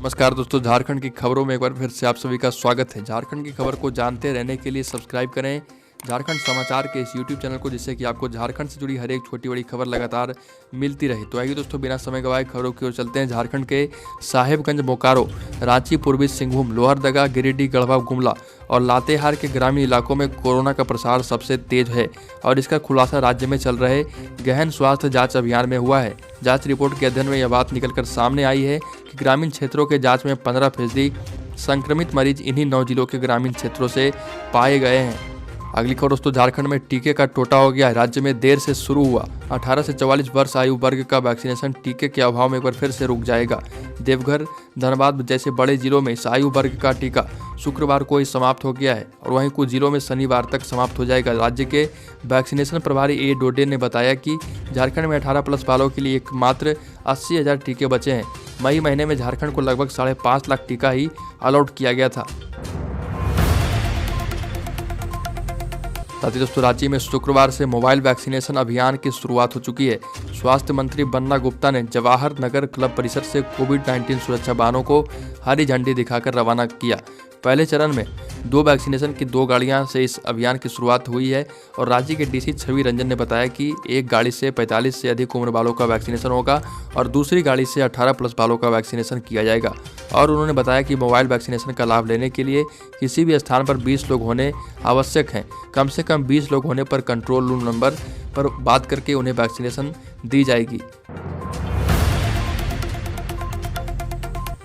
नमस्कार दोस्तों, झारखंड की खबरों में एक बार फिर से आप सभी का स्वागत है। झारखंड की खबर को जानते रहने के लिए सब्सक्राइब करें झारखंड समाचार के इस यूट्यूब चैनल को, जिससे कि आपको झारखंड से जुड़ी हर एक छोटी बड़ी खबर लगातार मिलती रहे। तो आइए दोस्तों, बिना समय गवाए खबरों की ओर चलते हैं। झारखंड के साहेबगंज, बोकारो, रांची, पूर्वी सिंहभूम, लोहरदगा, गिरिडीह, गढ़वा, गुमला और लातेहार के ग्रामीण इलाकों में कोरोना का प्रसार सबसे तेज है और इसका खुलासा राज्य में चल रहे गहन स्वास्थ्य जांच अभियान में हुआ है। जांच रिपोर्ट के अध्ययन में यह बात निकलकर सामने आई है कि ग्रामीण क्षेत्रों के जांच में 15% संक्रमित मरीज इन्हीं 9 जिलों के ग्रामीण क्षेत्रों से पाए गए हैं। अगली खबर दोस्तों, झारखंड में टीके का टोटा हो गया है। राज्य में देर से शुरू हुआ 18 से 44 वर्ष आयु वर्ग का वैक्सीनेशन टीके के अभाव में एक बार फिर से रुक जाएगा। देवघर, धनबाद जैसे बड़े जिलों में इस आयु वर्ग का टीका शुक्रवार को ही समाप्त हो गया है और वहीं कुछ जिलों में शनिवार तक समाप्त हो जाएगा। राज्य के वैक्सीनेशन प्रभारी ए डोडे ने बताया कि झारखंड में 18+ वालों के लिए मात्र 80,000 टीके बचे हैं। मई महीने में झारखंड को लगभग 5.5 लाख टीका ही अलॉट किया गया था। साथ ही दोस्तों, रांची में शुक्रवार से मोबाइल वैक्सीनेशन अभियान की शुरुआत हो चुकी है। स्वास्थ्य मंत्री बन्ना गुप्ता ने जवाहर नगर क्लब परिसर से कोविड-19 सुरक्षा वाहनों को हरी झंडी दिखाकर रवाना किया। पहले चरण में 2 वैक्सीनेशन की 2 गाड़ियां से इस अभियान की शुरुआत हुई है और राज्य के डीसी छवि रंजन ने बताया कि एक गाड़ी से 45 से अधिक उम्र वालों का वैक्सीनेशन होगा और दूसरी गाड़ी से 18+ वालों का वैक्सीनेशन किया जाएगा। और उन्होंने बताया कि मोबाइल वैक्सीनेशन का लाभ लेने के लिए किसी भी स्थान पर 20 लोग होने आवश्यक हैं। कम से कम 20 लोग होने पर कंट्रोल रूम नंबर पर बात करके उन्हें वैक्सीनेशन दी जाएगी।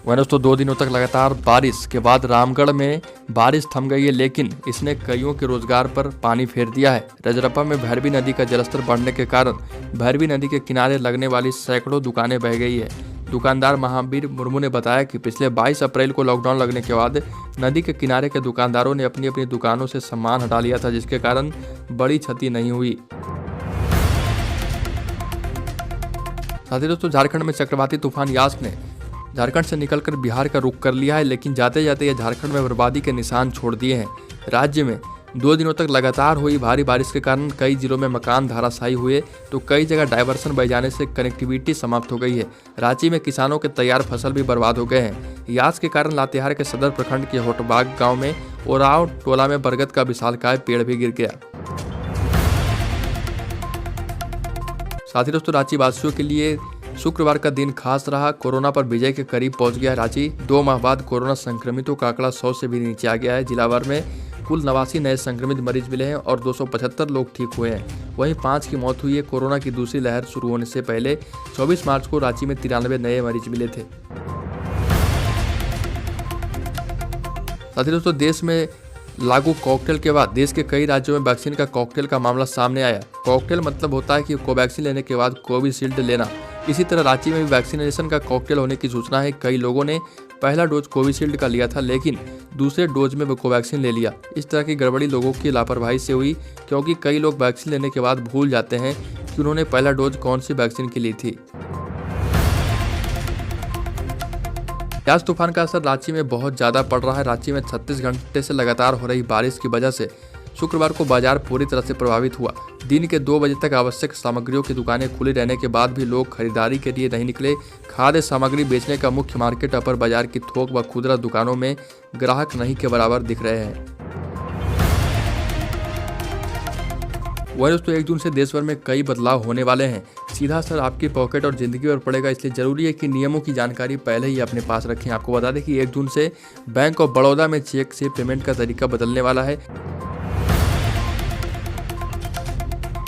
वहीं दोस्तों, 2 दिनों तक लगातार बारिश के बाद रामगढ़ में बारिश थम गई है, लेकिन इसने कईयों के रोजगार पर पानी फेर दिया है। रजरप्पा में भैरवी नदी का जलस्तर बढ़ने के कारण भैरवी नदी के किनारे लगने वाली सैकड़ों दुकानें बह गई है। दुकानदार महावीर मुर्मू ने बताया कि पिछले 22 अप्रैल को लॉकडाउन लगने के बाद नदी के किनारे के दुकानदारों ने अपनी अपनी दुकानों से सामान हटा लिया था, जिसके कारण बड़ी क्षति नहीं हुई। साथ ही दोस्तों, झारखंड में चक्रवाती तूफान यास ने झारखंड से निकलकर बिहार का रुख कर लिया है, लेकिन जाते जाते यह झारखंड में बर्बादी के निशान छोड़ दिए हैं। राज्य में 2 दिनों तक लगातार हुई भारी बारिश के कारण कई जिलों में मकान धराशायी हुए तो कई जगह डायवर्सन बह जाने से कनेक्टिविटी समाप्त हो गई है। रांची में किसानों के तैयार फसल भी बर्बाद हो गए हैं। यास के कारण लातेहार के सदर प्रखंड के होटबाग गाँव में ओराव टोला में बरगद का विशालकाय पेड़ भी गिर गया। साथ ही दोस्तों, रांची वासियों के लिए शुक्रवार का दिन खास रहा। कोरोना पर विजय के करीब पहुंच गया है रांची। 2 माह बाद कोरोना संक्रमितों का आंकड़ा 100 से भी नीचे आ गया है। जिला भर में कुल 89 नए संक्रमित मरीज मिले हैं और 275 लोग ठीक हुए हैं। वहीं 5 की मौत हुई है। कोरोना की दूसरी लहर शुरू होने से पहले 24 मार्च को रांची में 93 नए मरीज मिले थे। साथ ही दोस्तों, देश में लागू कॉकटेल के बाद देश के कई राज्यों में वैक्सीन का कॉकटेल का मामला सामने आया। कॉकटेल मतलब होता है कि कोवैक्सीन लेने के बाद कोविशील्ड लेना। इसी तरह रांची में भी वैक्सीनेशन का कॉकटेल होने की सूचना है। कई लोगों ने पहला डोज कोविशील्ड का लिया था, लेकिन दूसरे डोज में वो कोवैक्सीन ले लिया। इस तरह की गड़बड़ी लोगों की लापरवाही से हुई, क्योंकि कई लोग वैक्सीन लेने के बाद भूल जाते हैं कि उन्होंने पहला डोज कौन सी वैक्सीन की ली थी। यास तूफान का असर रांची में बहुत ज्यादा पड़ रहा है। रांची में 36 घंटे से लगातार हो रही बारिश की वजह से शुक्रवार को बाजार पूरी तरह से प्रभावित हुआ। दिन के 2 बजे तक आवश्यक सामग्रियों की दुकानें खुली रहने के बाद भी लोग खरीदारी के लिए नहीं निकले। खाद्य सामग्री बेचने का मुख्य मार्केट अपर बाजार की थोक व खुदरा दुकानों में ग्राहक नहीं के बराबर दिख रहे हैं। वहीं दोस्तों, 1 जून से देश भर में कई बदलाव होने वाले हैं। सीधा असर आपकी पॉकेट और जिंदगी पर पड़ेगा, इसलिए जरूरी है कि नियमों की जानकारी पहले ही अपने पास रखें। आपको बता दें कि 1 जून से बैंक ऑफ बड़ौदा में चेक से पेमेंट का तरीका बदलने वाला है।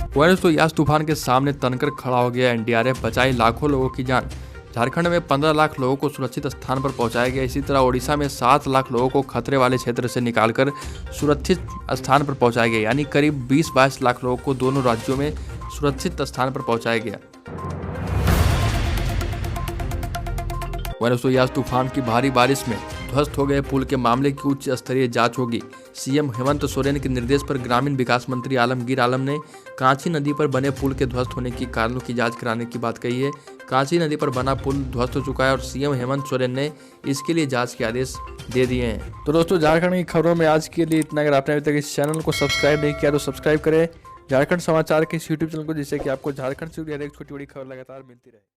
वहीं दोस्तों, यास तूफान के सामने तनकर खड़ा हो गया एनडीआरएफ, बचाई लाखों लोगों की जान। झारखंड में 15 लाख लोगों को सुरक्षित स्थान पर पहुंचाया गया। इसी तरह ओडिशा में 7 लाख लोगों को खतरे वाले क्षेत्र से निकालकर सुरक्षित स्थान पर पहुंचाया गया, यानी करीब 20-22 लाख लोगों को दोनों राज्यों में सुरक्षित स्थान पर पहुंचाया गया। वहीं दोस्तों, यास तूफान की भारी बारिश में ध्वस्त हो गए पुल के मामले की उच्च स्तरीय जांच होगी। सीएम हेमंत सोरेन के निर्देश पर ग्रामीण विकास मंत्री आलमगीर आलम ने कांची नदी पर बने पुल के ध्वस्त होने की कारणों की जांच कराने की बात कही है। कांची नदी पर बना पुल ध्वस्त हो चुका है और सीएम हेमंत सोरेन ने इसके लिए जांच के आदेश दे दिए हैं। तो दोस्तों, झारखंड की खबरों में आज के लिए इतना। अगर आपने अभी तक इस चैनल को सब्सक्राइब नहीं किया तो सब्सक्राइब करें झारखंड समाचार के इस यूट्यूब चैनल को, जिससे कि आपको झारखंड से जुड़ी हर एक छोटी बड़ी खबर लगातार मिलती रहे।